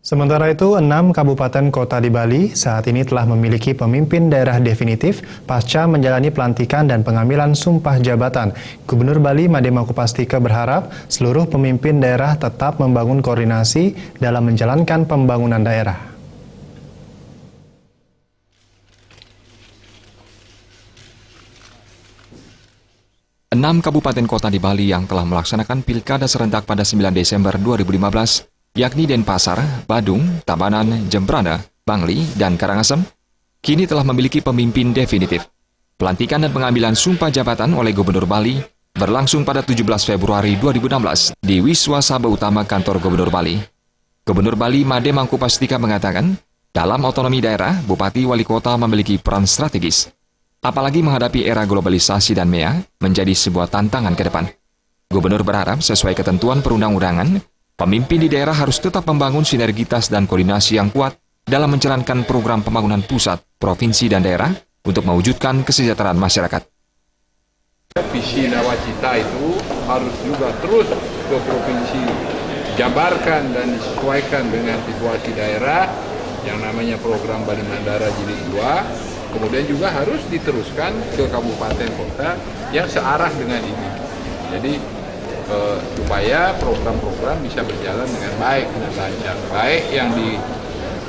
Sementara itu, 6 kabupaten kota di Bali saat ini telah memiliki pemimpin daerah definitif pasca menjalani pelantikan dan pengambilan sumpah jabatan. Gubernur Bali Made Makupatika berharap seluruh pemimpin daerah tetap membangun koordinasi dalam menjalankan pembangunan daerah. Enam kabupaten kota di Bali yang telah melaksanakan pilkada serentak pada 9 Desember 2015, yakni Denpasar, Badung, Tabanan, Jembrana, Bangli, dan Karangasem, kini telah memiliki pemimpin definitif. Pelantikan dan pengambilan sumpah jabatan oleh Gubernur Bali berlangsung pada 17 Februari 2016 di Wiswa Sabha Utama Kantor Gubernur Bali. Gubernur Bali Made Makupatika mengatakan, dalam otonomi daerah, bupati wali kota memiliki peran strategis. Apalagi menghadapi era globalisasi dan MEA menjadi sebuah tantangan ke depan. Gubernur berharap sesuai ketentuan perundang-undangan, pemimpin di daerah harus tetap membangun sinergitas dan koordinasi yang kuat dalam menjalankan program pembangunan pusat, provinsi, dan daerah untuk mewujudkan kesejahteraan masyarakat. Visi nawacita itu harus juga terus ke provinsi, jabarkan dan disesuaikan dengan situasi daerah yang namanya program Bali Mandara Jilid 2. Kemudian juga harus diteruskan ke kabupaten kota yang searah dengan ini. Jadi supaya program-program bisa berjalan dengan baik dan lancar, baik yang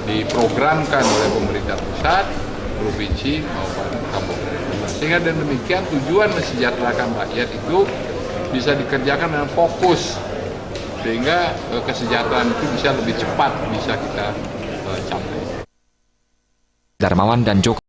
diprogramkan oleh pemerintah pusat, provinsi maupun kabupaten. Sehingga dengan demikian tujuan mensejahterakan rakyat itu bisa dikerjakan dengan fokus, sehingga kesejahteraan itu bisa lebih cepat bisa kita capai. Darmawan dan Joko